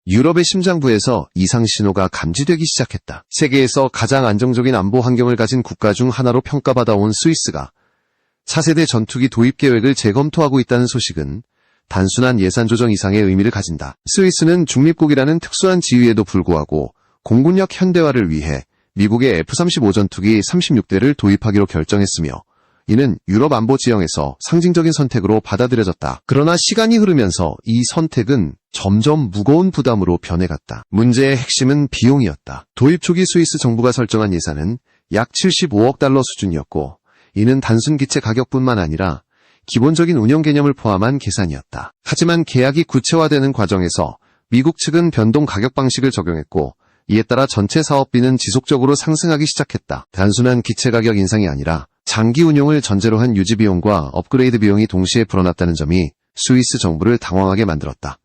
유럽의 심장부에서 이상 신호가 감지되기 시작했다. 세계에서 가장 안정적인 안보 환경을 가진 국가 중 하나로 평가받아온 스위스가 차세대 전투기 도입 계획을 재검토하고 있다는 소식은 단순한 예산 조정 이상의 의미를 가진다. 스위스는 중립국이라는 특수한 지위에도 불구하고 공군력 현대화를 위해 미국의 F-35 전투기 36대를 도입하기로 결정했으며 이는 유럽 안보 지형에서 상징적인 선택으로 받아들여졌다. 그러나 시간이 흐르면서 이 선택은 점점 무거운 부담으로 변해갔다. 문제의 핵심은 비용이었다. 도입 초기 스위스 정부가 설정한 예산은 약 75억 달러 수준이었고 이는 단순 기체 가격뿐만 아니라 기본적인 운영 개념을 포함한 계산이었다. 하지만 계약이 구체화되는 과정에서 미국 측은 변동 가격 방식을 적용했고 이에 따라 전체 사업비는 지속적으로 상승하기 시작했다. 단순한 기체 가격 인상이 아니라 장기 운용을 전제로 한 유지 비용과 업그레이드 비용이 동시에 불어났다는 점이 스위스 정부를 당황하게 만들었다.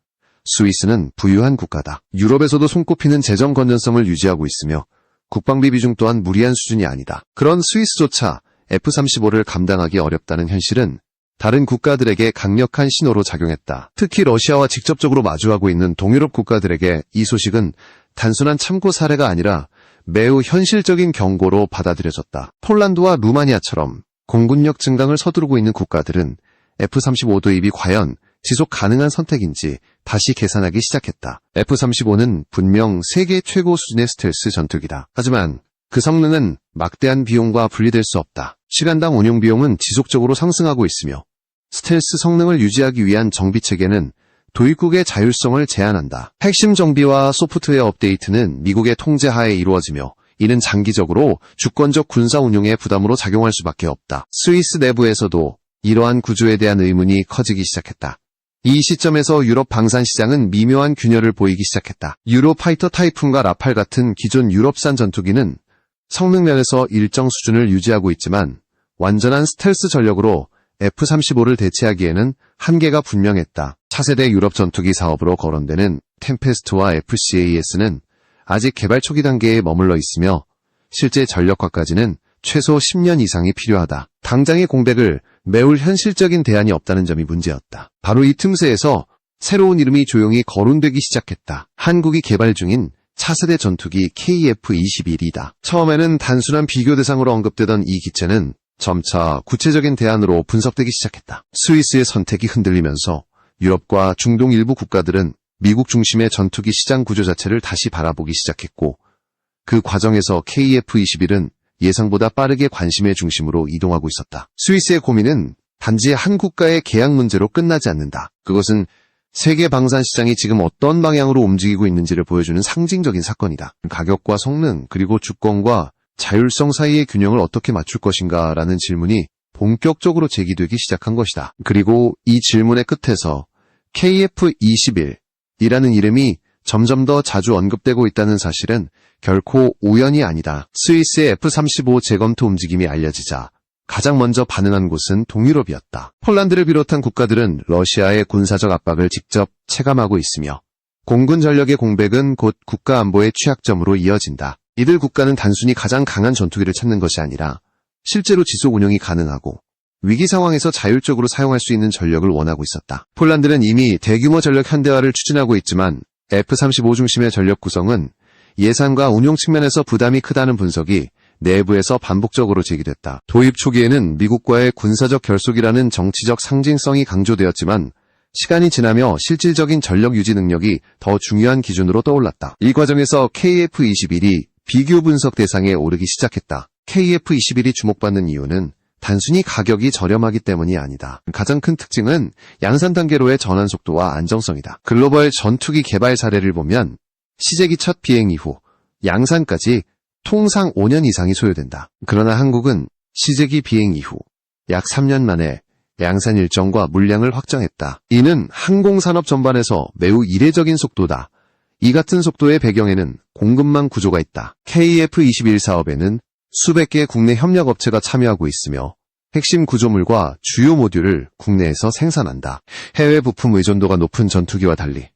스위스는 부유한 국가다. 유럽에서도 손꼽히는 재정 건전성을 유지하고 있으며 국방비 비중 또한 무리한 수준이 아니다. 그런 스위스조차 F-35를 감당하기 어렵다는 현실은 다른 국가들에게 강력한 신호로 작용했다. 특히 러시아와 직접적으로 마주하고 있는 동유럽 국가들에게 이 소식은 단순한 참고 사례가 아니라 매우 현실적인 경고로 받아들여졌다. 폴란드와 루마니아처럼 공군력 증강을 서두르고 있는 국가들은 F-35 도입이 과연 지속 가능한 선택인지 다시 계산하기 시작했다. F-35는 분명 세계 최고 수준의 스텔스 전투기다. 하지만 그 성능은 막대한 비용과 분리될 수 없다. 시간당 운용 비용은 지속적으로 상승하고 있으며 스텔스 성능을 유지하기 위한 정비 체계는 도입국의 자율성을 제한한다. 핵심 정비와 소프트웨어 업데이트는 미국의 통제하에 이루어지며 이는 장기적으로 주권적 군사 운용의 부담으로 작용할 수밖에 없다. 스위스 내부에서도 이러한 구조에 대한 의문이 커지기 시작했다. 이 시점에서 유럽 방산 시장은 미묘한 균열을 보이기 시작했다. 유로파이터 타이푼과 라팔 같은 기존 유럽산 전투기는 성능 면에서 일정 수준을 유지하고 있지만 완전한 스텔스 전력으로 F-35를 대체하기에는 한계가 분명했다. 차세대 유럽 전투기 사업으로 거론되는 템페스트와 FCAS는 아직 개발 초기 단계에 머물러 있으며 실제 전력화까지는 최소 10년 이상이 필요하다. 당장의 공백을 메울 현실적인 대안이 없다는 점이 문제였다. 바로 이 틈새에서 새로운 이름이 조용히 거론되기 시작했다. 한국이 개발 중인 차세대 전투기 KF-21이다. 처음에는 단순한 비교 대상으로 언급되던 이 기체는 점차 구체적인 대안으로 분석되기 시작했다. 스위스의 선택이 흔들리면서 유럽과 중동 일부 국가들은 미국 중심의 전투기 시장 구조 자체를 다시 바라보기 시작했고 그 과정에서 KF-21은 예상보다 빠르게 관심의 중심으로 이동하고 있었다. 스위스의 고민은 단지 한 국가의 계약 문제로 끝나지 않는다. 그것은 세계 방산 시장이 지금 어떤 방향으로 움직이고 있는지를 보여주는 상징적인 사건이다. 가격과 성능 그리고 주권과 자율성 사이의 균형을 어떻게 맞출 것인가라는 질문이 본격적으로 제기되기 시작한 것이다. 그리고 이 질문의 끝에서 KF-21이라는 이름이 점점 더 자주 언급되고 있다는 사실은 결코 우연이 아니다. 스위스의 F-35 재검토 움직임이 알려지자 가장 먼저 반응한 곳은 동유럽이었다. 폴란드를 비롯한 국가들은 러시아의 군사적 압박을 직접 체감하고 있으며 공군 전력의 공백은 곧 국가 안보의 취약점으로 이어진다. 이들 국가는 단순히 가장 강한 전투기를 찾는 것이 아니라 실제로 지속 운영이 가능하고 위기 상황에서 자율적으로 사용할 수 있는 전력을 원하고 있었다. 폴란드는 이미 대규모 전력 현대화를 추진하고 있지만 F-35 중심의 전력 구성은 예산과 운용 측면에서 부담이 크다는 분석이 내부에서 반복적으로 제기됐다. 도입 초기에는 미국과의 군사적 결속이라는 정치적 상징성이 강조되었지만 시간이 지나며 실질적인 전력 유지 능력이 더 중요한 기준으로 떠올랐다. 이 과정에서 KF-21이 비교 분석 대상에 오르기 시작했다. KF-21이 주목받는 이유는 단순히 가격이 저렴하기 때문이 아니다. 가장 큰 특징은 양산 단계로의 전환 속도와 안정성이다. 글로벌 전투기 개발 사례를 보면 시제기 첫 비행 이후 양산까지 통상 5년 이상이 소요된다. 그러나 한국은 시제기 비행 이후 약 3년 만에 양산 일정과 물량을 확정했다. 이는 항공산업 전반에서 매우 이례적인 속도다. 이 같은 속도의 배경에는 공급망 구조가 있다. KF-21 사업에는 수백 개의 국내 협력업체가 참여하고 있으며 핵심 구조물과 주요 모듈을 국내에서 생산한다. 해외 부품 의존도가 높은 전투기와 달리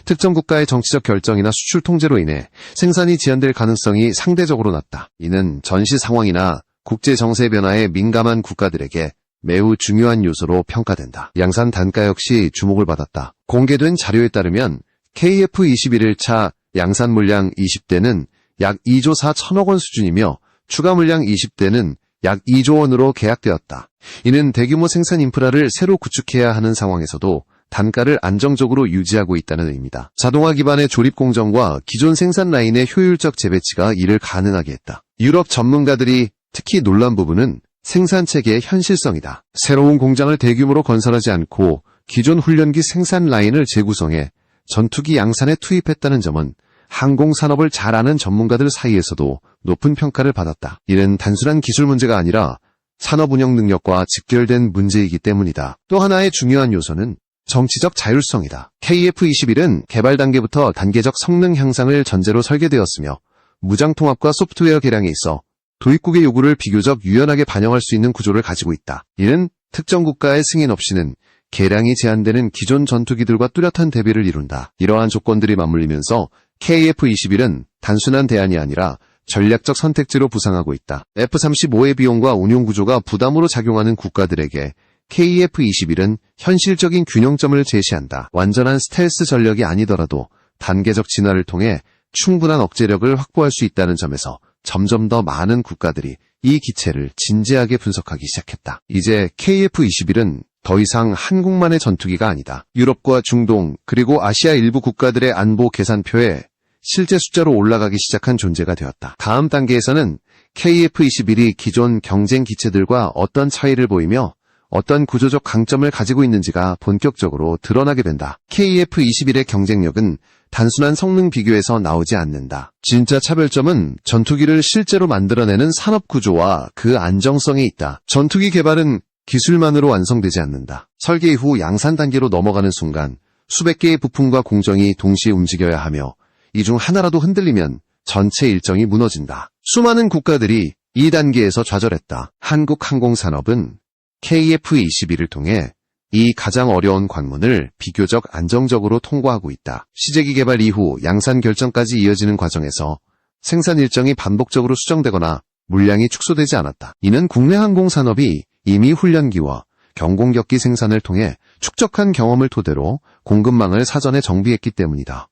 특정 국가의 정치적 결정이나 수출 통제로 인해 생산이 지연될 가능성이 상대적으로 낮다. 이는 전시 상황이나 국제 정세 변화에 민감한 국가들에게 매우 중요한 요소로 평가된다. 양산 단가 역시 주목을 받았다. 공개된 자료에 따르면 KF-21차 양산 물량 20대는 약 2조 4천억 원 수준이며 추가 물량 20대는 약 2조 원으로 계약되었다. 이는 대규모 생산 인프라를 새로 구축해야 하는 상황에서도 단가를 안정적으로 유지하고 있다는 의미다. 자동화 기반의 조립 공정과 기존 생산 라인의 효율적 재배치가 이를 가능하게 했다. 유럽 전문가들이 특히 놀란 부분은 생산 체계의 현실성이다. 새로운 공장을 대규모로 건설하지 않고 기존 훈련기 생산 라인을 재구성해 전투기 양산에 투입했다는 점은 항공산업을 잘 아는 전문가들 사이에서도 높은 평가를 받았다. 이는 단순한 기술 문제가 아니라 산업 운영 능력과 직결된 문제이기 때문이다. 또 하나의 중요한 요소는 정치적 자율성이다. KF-21은 개발 단계부터 단계적 성능 향상을 전제로 설계되었으며 무장 통합과 소프트웨어 개량에 있어 도입국의 요구를 비교적 유연하게 반영할 수 있는 구조를 가지고 있다. 이는 특정 국가의 승인 없이는 개량이 제한되는 기존 전투기들과 뚜렷한 대비를 이룬다. 이러한 조건들이 맞물리면서 KF-21은 단순한 대안이 아니라 전략적 선택지로 부상하고 있다. F-35의 비용과 운용 구조가 부담으로 작용하는 국가들에게 KF-21은 현실적인 균형점을 제시한다. 완전한 스텔스 전력이 아니더라도 단계적 진화를 통해 충분한 억제력을 확보할 수 있다는 점에서 점점 더 많은 국가들이 이 기체를 진지하게 분석하기 시작했다. 이제 KF-21은 더 이상 한국만의 전투기가 아니다. 유럽과 중동 그리고 아시아 일부 국가들의 안보 계산표에 실제 숫자로 올라가기 시작한 존재가 되었다. 다음 단계에서는 KF-21이 기존 경쟁 기체들과 어떤 차이를 보이며 어떤 구조적 강점을 가지고 있는지가 본격적으로 드러나게 된다. KF-21의 경쟁력은 단순한 성능 비교에서 나오지 않는다. 진짜 차별점은 전투기를 실제로 만들어내는 산업 구조와 그 안정성에 있다. 전투기 개발은 기술만으로 완성되지 않는다. 설계 이후 양산 단계로 넘어가는 순간 수백 개의 부품과 공정이 동시에 움직여야 하며 이 중 하나라도 흔들리면 전체 일정이 무너진다. 수많은 국가들이 이 단계에서 좌절했다. 한국 항공산업은 KF-21을 통해 이 가장 어려운 관문을 비교적 안정적으로 통과하고 있다. 시제기 개발 이후 양산 결정까지 이어지는 과정에서 생산 일정이 반복적으로 수정되거나 물량이 축소되지 않았다. 이는 국내 항공산업이 이미 훈련기와 경공격기 생산을 통해 축적한 경험을 토대로 공급망을 사전에 정비했기 때문이다.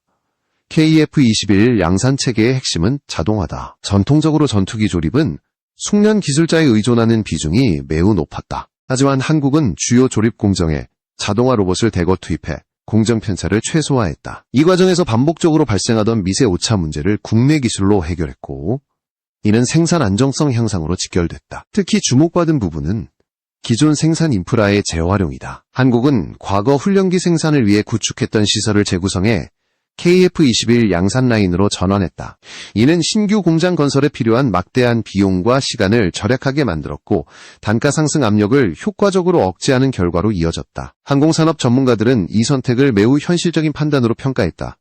KF-21 양산 체계의 핵심은 자동화다. 전통적으로 전투기 조립은 숙련 기술자에 의존하는 비중이 매우 높았다. 하지만 한국은 주요 조립 공정에 자동화 로봇을 대거 투입해 공정 편차를 최소화했다. 이 과정에서 반복적으로 발생하던 미세 오차 문제를 국내 기술로 해결했고, 이는 생산 안정성 향상으로 직결됐다. 특히 주목받은 부분은 기존 생산 인프라의 재활용이다. 한국은 과거 훈련기 생산을 위해 구축했던 시설을 재구성해 KF-21 양산 라인으로 전환했다. 이는 신규 공장 건설에 필요한 막대한 비용과 시간을 절약하게 만들었고 단가 상승 압력을 효과적으로 억제하는 결과로 이어졌다. 항공산업 전문가들은 이 선택을 매우 현실적인 판단으로 평가했다.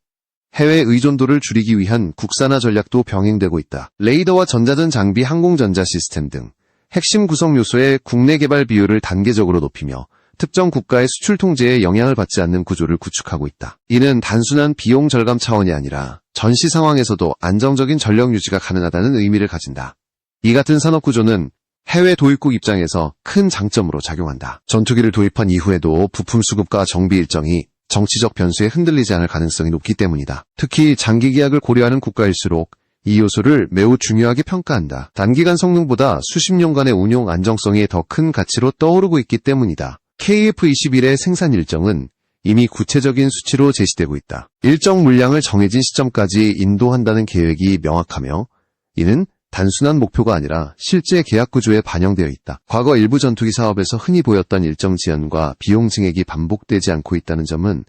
해외 의존도를 줄이기 위한 국산화 전략도 병행되고 있다. 레이더와 전자전 장비, 항공전자 시스템 등 핵심 구성 요소의 국내 개발 비율을 단계적으로 높이며 특정 국가의 수출 통제에 영향을 받지 않는 구조를 구축하고 있다. 이는 단순한 비용 절감 차원이 아니라 전시 상황에서도 안정적인 전력 유지가 가능하다는 의미를 가진다. 이 같은 산업 구조는 해외 도입국 입장에서 큰 장점으로 작용한다. 전투기를 도입한 이후에도 부품 수급과 정비 일정이 정치적 변수에 흔들리지 않을 가능성이 높기 때문이다. 특히 장기 계약을 고려하는 국가일수록 이 요소를 매우 중요하게 평가한다. 단기간 성능보다 수십 년간의 운용 안정성이 더 큰 가치로 떠오르고 있기 때문이다. KF-21의 생산 일정은 이미 구체적인 수치로 제시되고 있다. 일정 물량을 정해진 시점까지 인도한다는 계획이 명확하며 이는 단순한 목표가 아니라 실제 계약 구조에 반영되어 있다. 과거 일부 전투기 사업에서 흔히 보였던 일정 지연과 비용 증액이 반복되지 않고 있다는 점은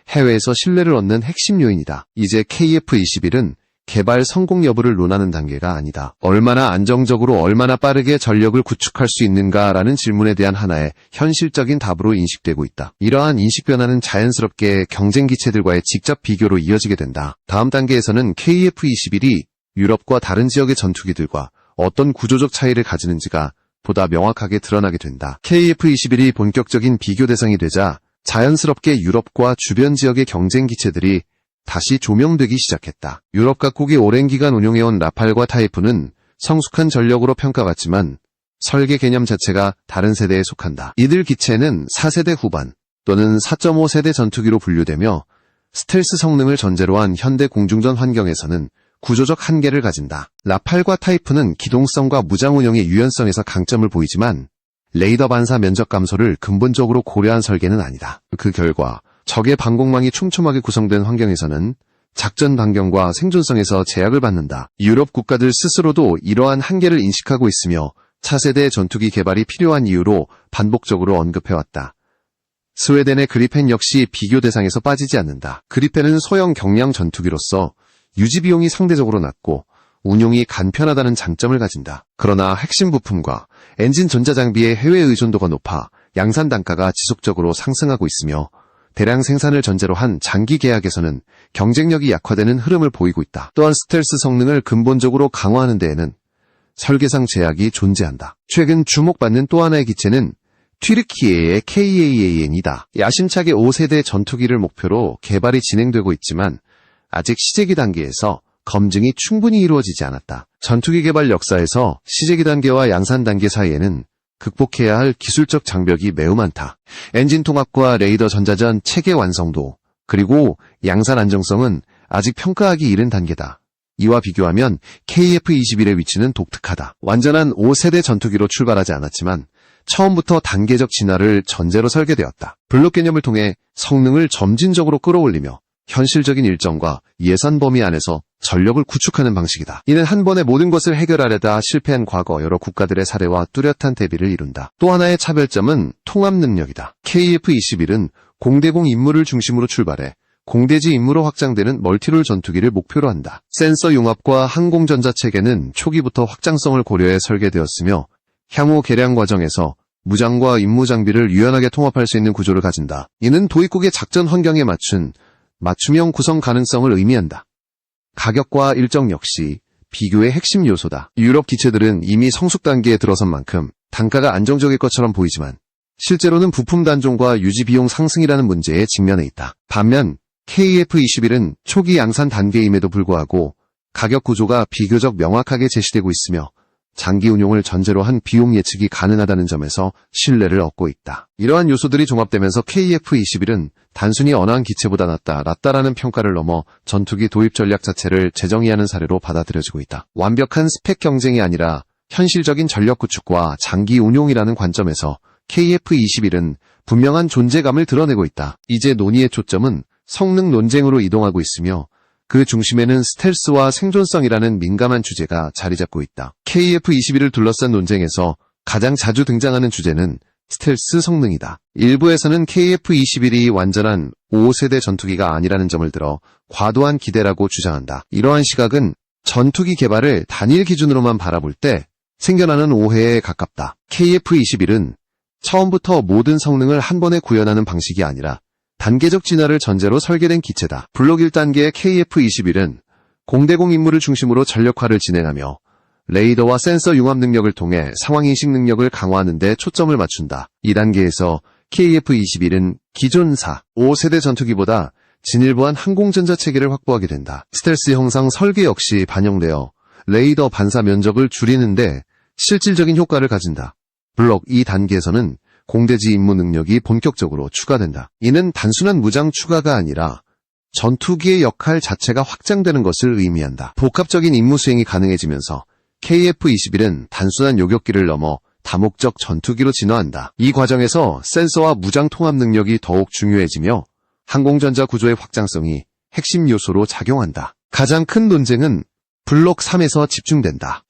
해외에서 신뢰를 얻는 핵심 요인이다. 이제 KF-21은 개발 성공 여부를 논하는 단계가 아니다. 얼마나 안정적으로 얼마나 빠르게 전력을 구축할 수 있는가라는 질문에 대한 하나의 현실적인 답으로 인식되고 있다. 이러한 인식 변화는 자연스럽게 경쟁 기체들과의 직접 비교로 이어지게 된다. 다음 단계에서는 KF-21이 유럽과 다른 지역의 전투기들과 어떤 구조적 차이를 가지는지가 보다 명확하게 드러나게 된다. KF-21이 본격적인 비교 대상이 되자 자연스럽게 유럽과 주변 지역의 경쟁 기체들이 다시 조명되기 시작했다. 유럽 각국이 오랜 기간 운용해온 라팔과 타이푼은 성숙한 전력으로 평가받지만 설계 개념 자체가 다른 세대에 속한다. 이들 기체는 4세대 후반 또는 4.5세대 전투기로 분류되며 스텔스 성능을 전제로 한 현대 공중전 환경에서는 구조적 한계를 가진다. 라팔과 타이푼은 기동성과 무장 운영의 유연성에서 강점을 보이지만 레이더 반사 면적 감소를 근본적으로 고려한 설계는 아니다. 그 결과 적의 방공망이 촘촘하게 구성된 환경에서는 작전 반경과 생존성에서 제약을 받는다. 유럽 국가들 스스로도 이러한 한계를 인식하고 있으며 차세대 전투기 개발이 필요한 이유로 반복적으로 언급해왔다. 스웨덴의 그리펜 역시 비교 대상에서 빠지지 않는다. 그리펜은 소형 경량 전투기로서 유지 비용이 상대적으로 낮고 운용이 간편하다는 장점을 가진다. 그러나 핵심 부품과 엔진 전자장비의 해외 의존도가 높아 양산 단가가 지속적으로 상승하고 있으며 대량 생산을 전제로 한 장기 계약에서는 경쟁력이 약화되는 흐름을 보이고 있다. 또한 스텔스 성능을 근본적으로 강화하는 데에는 설계상 제약이 존재한다. 최근 주목받는 또 하나의 기체는 튀르키예의 KAAN이다. 야심차게 5세대 전투기를 목표로 개발이 진행되고 있지만 아직 시제기 단계에서 검증이 충분히 이루어지지 않았다. 전투기 개발 역사에서 시제기 단계와 양산 단계 사이에는 극복해야 할 기술적 장벽이 매우 많다. 엔진 통합과 레이더 전자전 체계 완성도, 그리고 양산 안정성은 아직 평가하기 이른 단계다. 이와 비교하면 KF-21의 위치는 독특하다. 완전한 5세대 전투기로 출발하지 않았지만 처음부터 단계적 진화를 전제로 설계되었다. 블록 개념을 통해 성능을 점진적으로 끌어올리며 현실적인 일정과 예산 범위 안에서 전력을 구축하는 방식이다. 이는 한 번에 모든 것을 해결하려다 실패한 과거 여러 국가들의 사례와 뚜렷한 대비를 이룬다. 또 하나의 차별점은 통합 능력이다. KF-21은 공대공 임무를 중심으로 출발해 공대지 임무로 확장되는 멀티롤 전투기를 목표로 한다. 센서 융합과 항공전자 체계는 초기부터 확장성을 고려해 설계되었으며 향후 개량 과정에서 무장과 임무 장비를 유연하게 통합할 수 있는 구조를 가진다. 이는 도입국의 작전 환경에 맞춘 맞춤형 구성 가능성을 의미한다. 가격과 일정 역시 비교의 핵심 요소다. 유럽 기체들은 이미 성숙 단계에 들어선 만큼 단가가 안정적일 것처럼 보이지만 실제로는 부품 단종과 유지 비용 상승이라는 문제에 직면해 있다. 반면 KF-21은 초기 양산 단계임에도 불구하고 가격 구조가 비교적 명확하게 제시되고 있으며 장기 운용을 전제로 한 비용 예측이 가능하다는 점에서 신뢰를 얻고 있다. 이러한 요소들이 종합되면서 KF-21은 단순히 언어한 기체보다 낫다라는 평가를 넘어 전투기 도입 전략 자체를 재정의하는 사례로 받아들여지고 있다. 완벽한 스펙 경쟁이 아니라 현실적인 전력 구축과 장기 운용이라는 관점에서 KF-21은 분명한 존재감을 드러내고 있다. 이제 논의의 초점은 성능 논쟁으로 이동하고 있으며 그 중심에는 스텔스와 생존성이라는 민감한 주제가 자리 잡고 있다. KF-21을 둘러싼 논쟁에서 가장 자주 등장하는 주제는 스텔스 성능이다. 일부에서는 KF-21이 완전한 5세대 전투기가 아니라는 점을 들어 과도한 기대라고 주장한다. 이러한 시각은 전투기 개발을 단일 기준으로만 바라볼 때 생겨나는 오해에 가깝다. KF-21은 처음부터 모든 성능을 한 번에 구현하는 방식이 아니라 단계적 진화를 전제로 설계된 기체다. 블록 1단계의 KF-21은 공대공 임무를 중심으로 전력화를 진행하며 레이더와 센서 융합 능력을 통해 상황인식 능력을 강화하는 데 초점을 맞춘다. 2단계에서 KF-21은 기존 4, 5세대 전투기보다 진일보한 항공전자 체계를 확보하게 된다. 스텔스 형상 설계 역시 반영되어 레이더 반사 면적을 줄이는데 실질적인 효과를 가진다. 블록 2단계에서는 공대지 임무 능력이 본격적으로 추가된다. 이는 단순한 무장 추가가 아니라 전투기의 역할 자체가 확장되는 것을 의미한다. 복합적인 임무 수행이 가능해지면서 KF-21은 단순한 요격기를 넘어 다목적 전투기로 진화한다. 이 과정에서 센서와 무장 통합 능력이 더욱 중요해지며 항공전자 구조의 확장성이 핵심 요소로 작용한다. 가장 큰 논쟁은 블록 3에서 집중된다.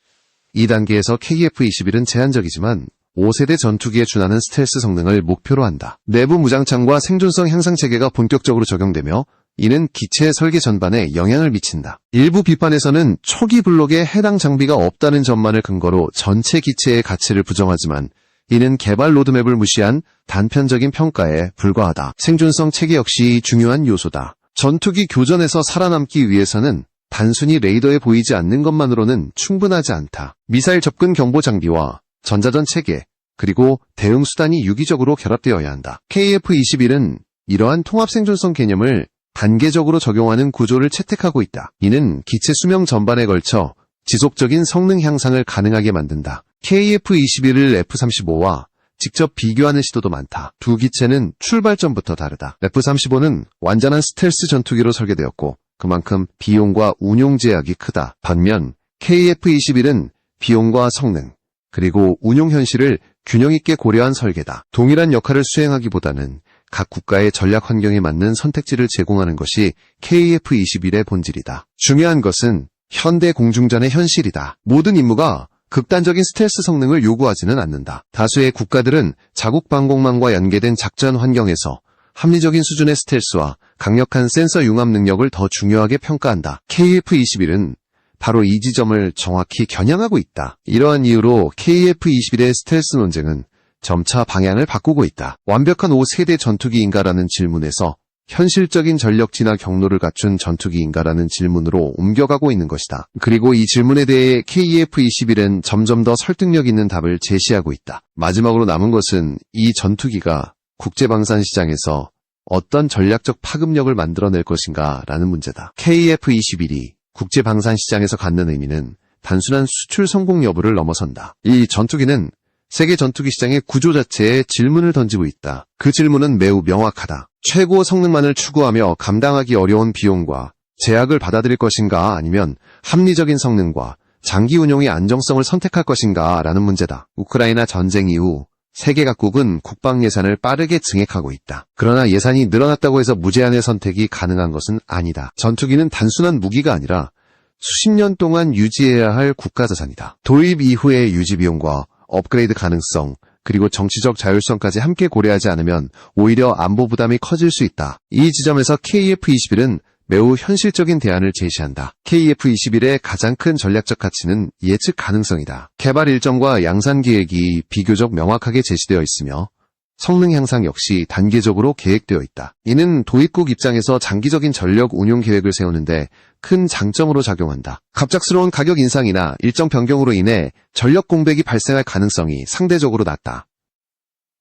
2단계에서 KF-21은 제한적이지만 5세대 전투기에 준하는 스텔스 성능을 목표로 한다. 내부 무장창과 생존성 향상 체계가 본격적으로 적용되며 이는 기체 설계 전반에 영향을 미친다. 일부 비판에서는 초기 블록에 해당 장비가 없다는 점만을 근거로 전체 기체의 가치를 부정하지만 이는 개발 로드맵을 무시한 단편적인 평가에 불과하다. 생존성 체계 역시 중요한 요소다. 전투기 교전에서 살아남기 위해서는 단순히 레이더에 보이지 않는 것만으로는 충분하지 않다. 미사일 접근 경보 장비와 전자전 체계, 그리고 대응 수단이 유기적으로 결합되어야 한다. KF-21은 이러한 통합 생존성 개념을 단계적으로 적용하는 구조를 채택하고 있다. 이는 기체 수명 전반에 걸쳐 지속적인 성능 향상을 가능하게 만든다. KF-21을 F-35와 직접 비교하는 시도도 많다. 두 기체는 출발점부터 다르다. F-35는 완전한 스텔스 전투기로 설계되었고 그만큼 비용과 운용 제약이 크다. 반면 KF-21은 비용과 성능, 그리고 운용 현실을 균형 있게 고려한 설계다. 동일한 역할을 수행하기보다는 각 국가의 전략 환경에 맞는 선택지를 제공하는 것이 KF-21의 본질이다. 중요한 것은 현대 공중전의 현실이다. 모든 임무가 극단적인 스텔스 성능을 요구하지는 않는다. 다수의 국가들은 자국 방공망과 연계된 작전 환경에서 합리적인 수준의 스텔스와 강력한 센서 융합 능력을 더 중요하게 평가한다. KF-21은 바로 이 지점을 정확히 겨냥하고 있다. 이러한 이유로 KF-21의 스텔스 논쟁은 점차 방향을 바꾸고 있다. 완벽한 5세대 전투기인가라는 질문에서 현실적인 전력 진화 경로를 갖춘 전투기인가라는 질문으로 옮겨가고 있는 것이다. 그리고 이 질문에 대해 KF-21은 점점 더 설득력 있는 답을 제시하고 있다. 마지막으로 남은 것은 이 전투기가 국제방산시장에서 어떤 전략적 파급력을 만들어낼 것인가라는 문제다. KF-21이 국제방산시장에서 갖는 의미는 단순한 수출 성공 여부를 넘어선다. 이 전투기는 세계 전투기 시장의 구조 자체에 질문을 던지고 있다. 그 질문은 매우 명확하다. 최고 성능만을 추구하며 감당하기 어려운 비용과 제약을 받아들일 것인가, 아니면 합리적인 성능과 장기 운용의 안정성을 선택할 것인가 라는 문제다. 우크라이나 전쟁 이후 세계 각국은 국방 예산을 빠르게 증액하고 있다. 그러나 예산이 늘어났다고 해서 무제한의 선택이 가능한 것은 아니다. 전투기는 단순한 무기가 아니라 수십 년 동안 유지해야 할 국가 자산이다. 도입 이후의 유지 비용과 업그레이드 가능성, 그리고 정치적 자율성까지 함께 고려하지 않으면 오히려 안보 부담이 커질 수 있다. 이 지점에서 KF-21은 매우 현실적인 대안을 제시한다. KF-21의 가장 큰 전략적 가치는 예측 가능성이다. 개발 일정과 양산 계획이 비교적 명확하게 제시되어 있으며 성능 향상 역시 단계적으로 계획되어 있다. 이는 도입국 입장에서 장기적인 전력 운용 계획을 세우는데 큰 장점으로 작용한다. 갑작스러운 가격 인상이나 일정 변경으로 인해 전력 공백이 발생할 가능성이 상대적으로 낮다.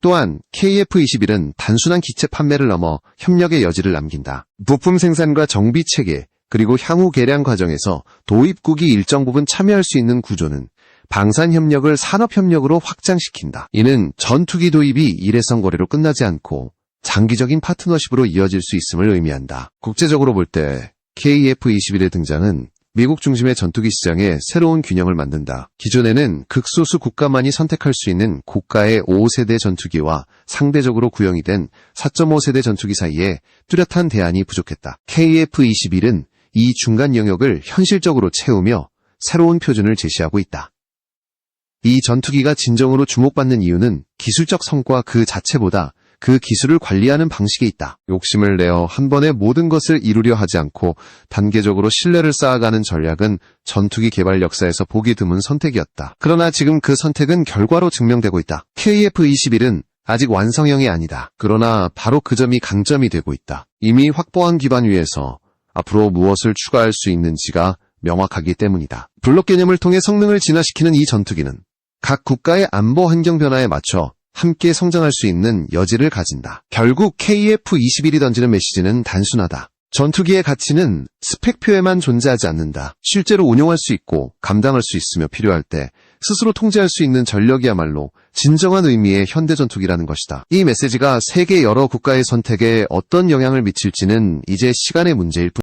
또한 KF-21은 단순한 기체 판매를 넘어 협력의 여지를 남긴다. 부품 생산과 정비 체계, 그리고 향후 개량 과정에서 도입국이 일정 부분 참여할 수 있는 구조는 방산협력을 산업협력으로 확장시킨다. 이는 전투기 도입이 일회성 거래로 끝나지 않고 장기적인 파트너십으로 이어질 수 있음을 의미한다. 국제적으로 볼 때 KF-21의 등장은 미국 중심의 전투기 시장에 새로운 균형을 만든다. 기존에는 극소수 국가만이 선택할 수 있는 고가의 5세대 전투기와 상대적으로 구형이 된 4.5세대 전투기 사이에 뚜렷한 대안이 부족했다. KF-21은 이 중간 영역을 현실적으로 채우며 새로운 표준을 제시하고 있다. 이 전투기가 진정으로 주목받는 이유는 기술적 성과 그 자체보다 그 기술을 관리하는 방식에 있다. 욕심을 내어 한 번에 모든 것을 이루려 하지 않고 단계적으로 신뢰를 쌓아가는 전략은 전투기 개발 역사에서 보기 드문 선택이었다. 그러나 지금 그 선택은 결과로 증명되고 있다. KF-21은 아직 완성형이 아니다. 그러나 바로 그 점이 강점이 되고 있다. 이미 확보한 기반 위에서 앞으로 무엇을 추가할 수 있는지가 명확하기 때문이다. 블록 개념을 통해 성능을 진화시키는 이 전투기는 각 국가의 안보 환경 변화에 맞춰 함께 성장할 수 있는 여지를 가진다. 결국 KF-21이 던지는 메시지는 단순하다. 전투기의 가치는 스펙표에만 존재하지 않는다. 실제로 운용할 수 있고 감당할 수 있으며 필요할 때 스스로 통제할 수 있는 전력이야말로 진정한 의미의 현대 전투기라는 것이다. 이 메시지가 세계 여러 국가의 선택에 어떤 영향을 미칠지는 이제 시간의 문제일 뿐.